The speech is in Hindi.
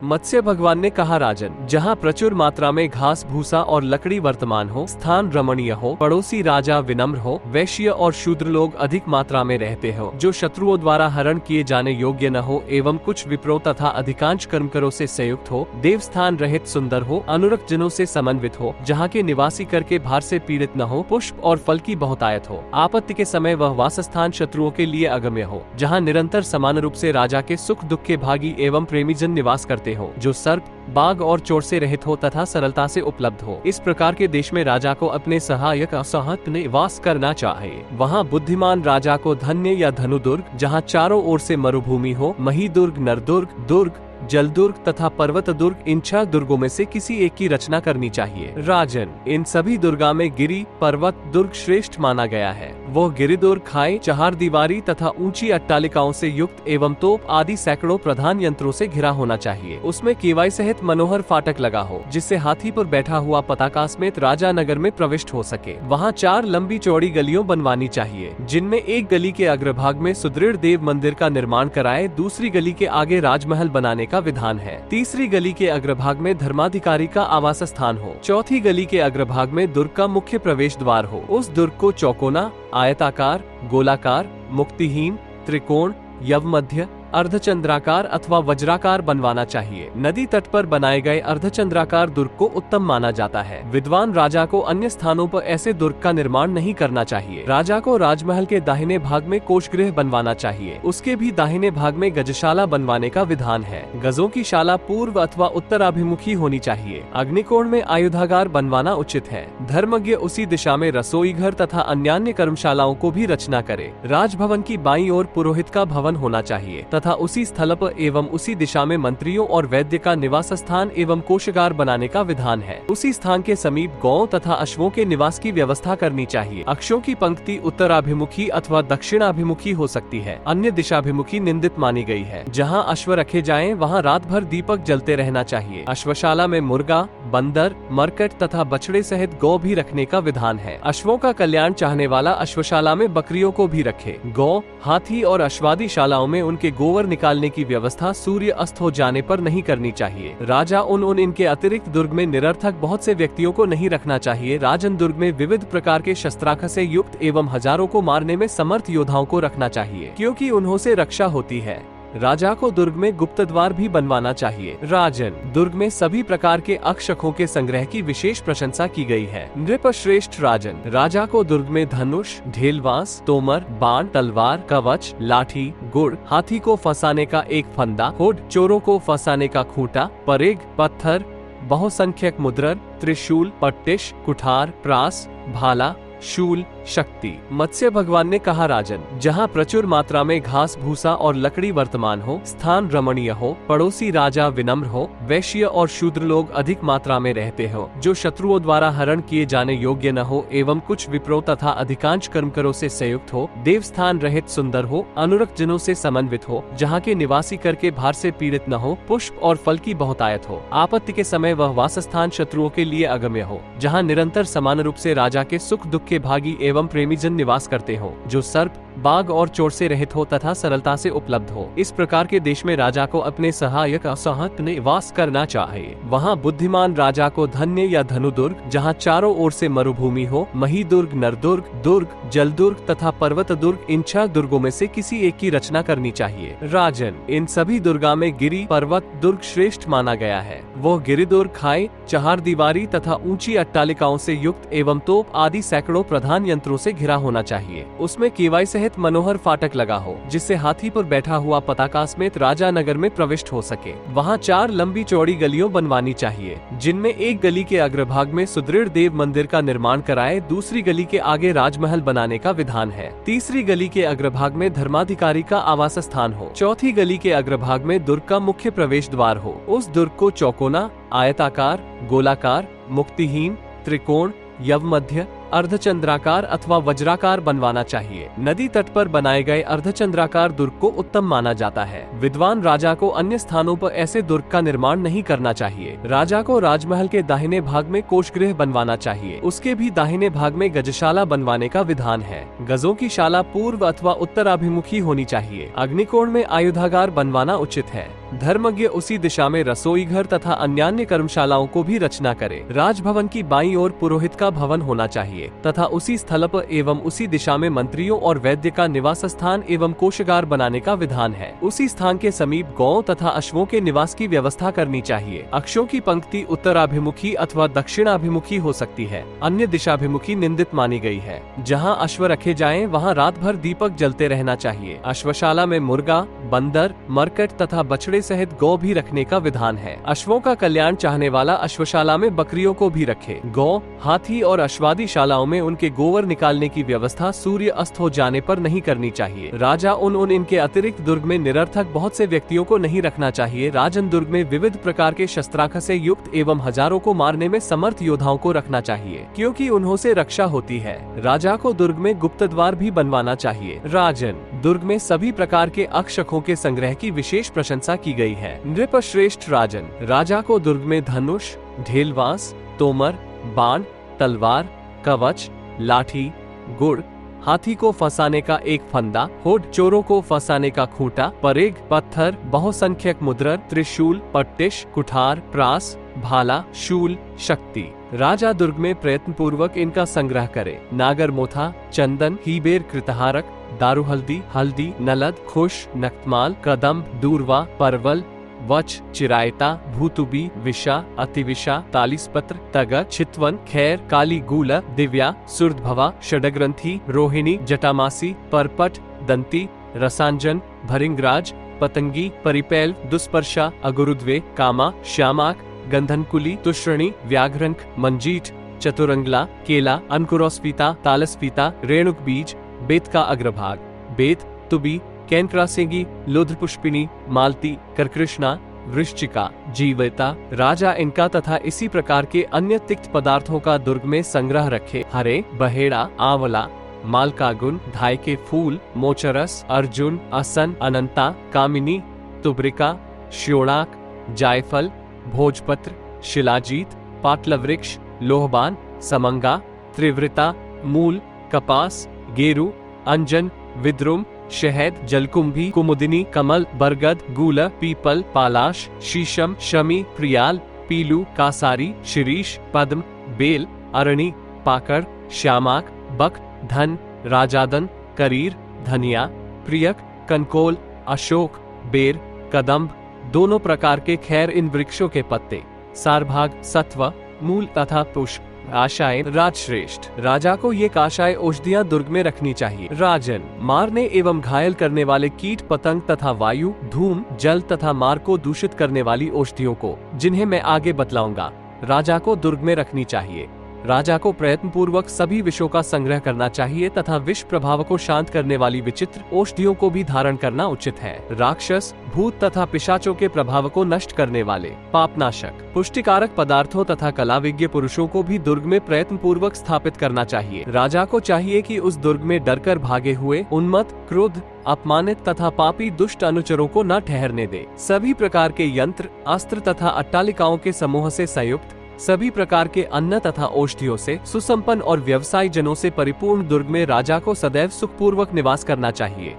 मत्स्य भगवान ने कहा, राजन, जहाँ प्रचुर मात्रा में घास भूसा और लकड़ी वर्तमान हो, स्थान रमणीय हो, पड़ोसी राजा विनम्र हो, वैश्य और शूद्र लोग अधिक मात्रा में रहते हो, जो शत्रुओं द्वारा हरण किए जाने योग्य न हो, एवं कुछ विप्रो तथा अधिकांश कर्मकरों से संयुक्त हो, देव स्थान रहित सुंदर हो, अनुरक्त जनों से समन्वित हो, जहाँ के निवासी कर के भार से पीड़ित न हो, पुष्प और फल की बहुतायत हो, आपत्ति के समय वह वासस्थान शत्रुओं के लिए अगम्य हो, जहाँ निरंतर समान रूप से राजा के सुख दुख के भागी एवं प्रेमी जन निवास करते हो, जो सर्प, बाघ और चोर से रहित हो तथा सरलता से उपलब्ध हो। इस प्रकार के देश में राजा को अपने सहायक असहत निवास करना चाहिए। वहाँ बुद्धिमान राजा को धन्य या धनुदुर्ग, जहाँ चारों ओर से मरुभूमि हो, महीदुर्ग, नरदुर्ग, दुर्ग, जलदुर्ग तथा पर्वत दुर्ग, इन 6 दुर्गों में से किसी एक की रचना करनी चाहिए। राजन, इन सभी दुर्गा में गिरि पर्वत दुर्ग श्रेष्ठ माना गया है। वह गिरिदुर्ग खाई, चहारदीवारी तथा ऊंची अट्टालिकाओं से युक्त एवं तोप आदि सैकड़ों प्रधान यंत्रों से घिरा होना चाहिए। उसमें केवाई सहित मनोहर फाटक लगा हो, जिससे हाथी पर बैठा हुआ पताका समेत राजा नगर में प्रविष्ट हो सके। वहाँ 4 लंबी चौड़ी गलियों बनवानी चाहिए, जिनमें एक गली के अग्रभाग में सुदृढ़ देव मंदिर का निर्माण कराए, दूसरी गली के आगे राजमहल बनाने का विधान है, तीसरी गली के अग्रभाग में धर्माधिकारी का आवास स्थान हो, चौथी गली के अग्रभाग में दुर्ग का मुख्य प्रवेश द्वार हो। उस दुर्ग को चौकोना, आयताकार, गोलाकार, मुक्तिहीन, त्रिकोण, यवमध्य, अर्धचंद्राकार अथवा वज्राकार बनवाना चाहिए। नदी तट पर बनाए गए अर्धचंद्राकार दुर्ग को उत्तम माना जाता है। विद्वान राजा को अन्य स्थानों पर ऐसे दुर्ग का निर्माण नहीं करना चाहिए। राजा को राजमहल के दाहिने भाग में कोषगृह बनवाना चाहिए। उसके भी दाहिने भाग में गजशाला बनवाने का विधान है। गजों की शाला पूर्व अथवा उत्तराभिमुखी होनी चाहिए। अग्निकोण में आयुधागार बनवाना उचित है। धर्मज्ञ उसी दिशा में रसोई घर तथा अन्यान्य कर्मशालाओं को भी रचना करे। राजभवन की बाईं ओर पुरोहित का भवन होना चाहिए तथा उसी स्थल पर एवं उसी दिशा में मंत्रियों और वैद्य का निवास स्थान एवं कोषागार बनाने का विधान है। उसी स्थान के समीप गौ तथा अश्वों के निवास की व्यवस्था करनी चाहिए। अक्षों की पंक्ति उत्तराभिमुखी अथवा दक्षिणाभिमुखी हो सकती है। अन्य दिशाभिमुखी निंदित मानी गई है। जहाँ अश्व रखे जाएं, वहाँ रात भर दीपक जलते रहना चाहिए। अश्वशाला में मुर्गा, बंदर, मरकट तथा बछड़े सहित गौ भी रखने का विधान है। अश्वों का कल्याण चाहने वाला अश्वशाला में बकरियों को भी रखे। गौ, हाथी और अश्वादी शालाओं में उनके गोवर निकालने की व्यवस्था सूर्य अस्त हो जाने पर नहीं करनी चाहिए। राजा उन इनके अतिरिक्त दुर्ग में निरर्थक बहुत से व्यक्तियों को नहीं रखना चाहिए। राजन दुर्ग में विविध प्रकार के शस्त्रास्त्र से युक्त एवं हजारों को मारने में समर्थ योद्धाओं को रखना चाहिए, क्योंकि उन्हों से रक्षा होती है। राजा को दुर्ग में गुप्त द्वार भी बनवाना चाहिए। राजन, दुर्ग में सभी प्रकार के अक्षकों के संग्रह की विशेष प्रशंसा की गई है। नृप श्रेष्ठ राजन, राजा को दुर्ग में धनुष, ढेलवास, तोमर, बाण, तलवार, कवच, लाठी, गुड़, हाथी को फंसाने का एक फंदा, होड, चोरों को फंसाने का खूंटा, परेग, पत्थर, बहुसंख्यक मुद्रर, त्रिशूल, पट्टिश, कुठार, प्रास, भाला, शूल, शक्ति। मत्स्य भगवान ने कहा, राजन, जहाँ प्रचुर मात्रा में घास भूसा और लकड़ी वर्तमान हो, स्थान रमणीय हो, पड़ोसी राजा विनम्र हो, वैश्य और शूद्र लोग अधिक मात्रा में रहते हो, जो शत्रुओं द्वारा हरण किए जाने योग्य न हो, एवं कुछ विप्रो तथा अधिकांश कर्मकरों से संयुक्त हो, देव स्थान रहित सुंदर हो, अनुरक्त जनों से समन्वित हो, जहाँ के निवासी कर के भार से पीड़ित न हो, पुष्प और फल की बहुतायत हो, आपत्ति के समय वह वासस्थान शत्रुओं के लिए अगम्य हो, जहाँ निरंतर समान रूप से राजा के सुख दुख के भागी एवं प्रेमी जन निवास करते हो, जो सर्प, बाघ और चोर से रहित हो तथा सरलता से उपलब्ध हो। इस प्रकार के देश में राजा को अपने सहायक असहत निवास करना चाहिए। वहाँ बुद्धिमान राजा को धन्य या धनुदुर्ग, जहाँ चारों ओर से मरुभूमि हो, महीदुर्ग, नरदुर्ग, दुर्ग, जलदुर्ग तथा पर्वत दुर्ग, इन 6 दुर्गों में से किसी एक की रचना करनी चाहिए। राजन, इन सभी दुर्गा में गिरि पर्वत दुर्ग श्रेष्ठ माना गया है। वह गिरिदुर्ग खाई, चहारदीवारी तथा ऊंची अट्टालिकाओं से युक्त एवं तोप आदि सैकड़ों प्रधान यंत्रों से घिरा होना चाहिए। उसमें केवाई सहित मनोहर फाटक लगा हो, जिससे हाथी पर बैठा हुआ पताका समेत राजा नगर में प्रविष्ट हो सके। वहाँ 4 लंबी चौड़ी गलियों बनवानी चाहिए, जिनमें एक गली के अग्रभाग में सुदृढ़ देव मंदिर का निर्माण कराए, दूसरी गली के आगे राजमहल बनाने का विधान है, तीसरी गली के अग्रभाग में धर्माधिकारी का आवास स्थान हो, चौथी गली के अग्रभाग में दुर्ग का मुख्य प्रवेश द्वार हो। उस दुर्ग को चौकोना, आयताकार, गोलाकार, मुक्तिहीन, त्रिकोण, यवमध्य, अर्धचंद्राकार अथवा वज्राकार बनवाना चाहिए। नदी तट पर बनाए गए अर्धचंद्राकार दुर्ग को उत्तम माना जाता है। विद्वान राजा को अन्य स्थानों पर ऐसे दुर्ग का निर्माण नहीं करना चाहिए। राजा को राजमहल के दाहिने भाग में कोषगृह बनवाना चाहिए। उसके भी दाहिने भाग में गजशाला बनवाने का विधान है। गजों की शाला पूर्व अथवा उत्तराभिमुखी होनी चाहिए। अग्निकोण में आयुधागार बनवाना उचित है। धर्मज्ञ उसी दिशा में रसोई घर तथा अन्यान्य कर्मशालाओं को भी रचना करे। राजभवन की बाईं ओर पुरोहित का भवन होना चाहिए तथा उसी स्थल पर एवं उसी दिशा में मंत्रियों और वैद्य का निवास स्थान एवं कोषागार बनाने का विधान है। उसी स्थान के समीप गौ तथा अश्वों के निवास की व्यवस्था करनी चाहिए। अक्षों की पंक्ति उत्तराभिमुखी अथवा दक्षिणाभिमुखी हो सकती है। अन्य दिशाभिमुखी निंदित मानी गई है। जहाँ अश्व रखे जाएं, वहाँ रात भर दीपक जलते रहना चाहिए। अश्वशाला में मुर्गा, बंदर, मरकट तथा बछड़े सहित गौ भी रखने का विधान है। अश्वों का कल्याण चाहने वाला अश्वशाला में बकरियों को भी रखे। गौ, हाथी और अश्वादी शालाओं में उनके गोबर निकालने की व्यवस्था सूर्य अस्त हो जाने पर नहीं करनी चाहिए। राजा उन इनके अतिरिक्त दुर्ग में निरर्थक बहुत से व्यक्तियों को नहीं रखना चाहिए। राजन दुर्ग में विविध प्रकार के शस्त्रास्त्र से युक्त एवं हजारों को मारने में समर्थ योद्धाओं को रखना चाहिए, क्योंकि उन्हों से रक्षा होती है। राजा को दुर्ग में गुप्त द्वार भी बनवाना चाहिए। राजन दुर्ग में सभी प्रकार के अक्षकों के संग्रह की विशेष प्रशंसा की गई है। नृपश्रेष्ठ राजन राजा को दुर्ग में धनुष, ढेलवास, तोमर, बाण, तलवार, कवच, लाठी, गुड़, हाथी को फंसाने का एक फंदा, होड, चोरों को फंसाने का खूंटा, परेग, पत्थर, बहुसंख्यक मुद्रर, त्रिशूल, पट्टिश, कुठार, प्रास, भाला, शूल, शक्ति। राजा दुर्ग में प्रयत्न पूर्वक इनका संग्रह करे। नागर मोथा, चंदन, हीबेर, कृतहारक, दारू हल्दी, हल्दी, नलद, खुश, नक्तमाल, कदम्ब, दूरवा, परवल, वच, चिरायता, भूतुबी, विषा, अतिविषा, तालिसपत्र, तगर, चितवन, खैर, काली गूला, दिव्या, सुर्धभवा, षडग्रंथी, रोहिणी, जटामासी, परपट, दंती, रसांजन, भरिंगराज, पतंगी, परिपैल, दुस्पर्शा, अगुरुद्वे, कामा, श्यामाक, गंधनकुली, तुष्णी, व्याघ्रंक, मंजीठ, चतुरंगला, केला, अंकुरोस्फीता, तालस्फीता, रेणुक बीज, बेत का अग्रभाग, बेत, तुबी, कैनक्रासेगी, लुध्रपुष्पिनी, मालती, करकृष्णा, वृश्चिका, जीविता। राजा इनका तथा इसी प्रकार के अन्य तिक्त पदार्थों का दुर्ग में संग्रह रखे। हरे, बहेड़ा, आंवला, मालकागुन, धाय के फूल, मोचरस, अर्जुन, असन, अनंता, कामिनी, तुब्रिका, श्योणाक, जायफल, भोजपत्र, शिलाजीत, पाटलवृक्ष, लोहबान, समंगा, त्रिवृता, मूल, कपास, गेरू, अंजन, विद्रुम, शहद, जलकुंभी, कुमुदिनी, कमल, बरगद, गूला, पीपल, पालाश, शीशम, शमी, प्रियाल, पीलू, कासारी, शिरीष, पद्म, बेल, अरणी, पाकड़, श्यामाक, बक, धन, राजादन, करीर, धनिया, प्रियक, कनकोल, अशोक, बेर, कदम्ब, दोनों प्रकार के खैर इन वृक्षों के पत्ते, सारभाग, सत्व, मूल तथा पुष्प। आशाएं राजश्रेष्ठ राजा को ये काशाय औषधियां दुर्ग में रखनी चाहिए। राजन मारने एवं घायल करने वाले कीट पतंग तथा वायु, धूम, जल तथा मार्ग को दूषित करने वाली औषधियों को, जिन्हें मैं आगे बतलाऊंगा, राजा को दुर्ग में रखनी चाहिए। राजा को प्रयत्न पूर्वक सभी विषों का संग्रह करना चाहिए तथा विष प्रभाव को शांत करने वाली विचित्र औषधियों को भी धारण करना उचित है। राक्षस, भूत तथा पिशाचों के प्रभाव को नष्ट करने वाले पापनाशक, पुष्टिकारक पदार्थों तथा कलाविज्ञ पुरुषों को भी दुर्ग में प्रयत्न पूर्वक स्थापित करना चाहिए। राजा को चाहिए कि उस दुर्ग में डरकर भागे हुए उन्मत्त, क्रोध, अपमानित तथा पापी दुष्ट अनुचरों को न ठहरने दे। सभी प्रकार के यंत्र, अस्त्र तथा अट्टालिकाओं के समूह से संयुक्त सभी प्रकार के अन्न तथा औषधियों से सुसंपन्न और व्यवसायी जनों से परिपूर्ण दुर्ग में राजा को सदैव सुखपूर्वक निवास करना चाहिए।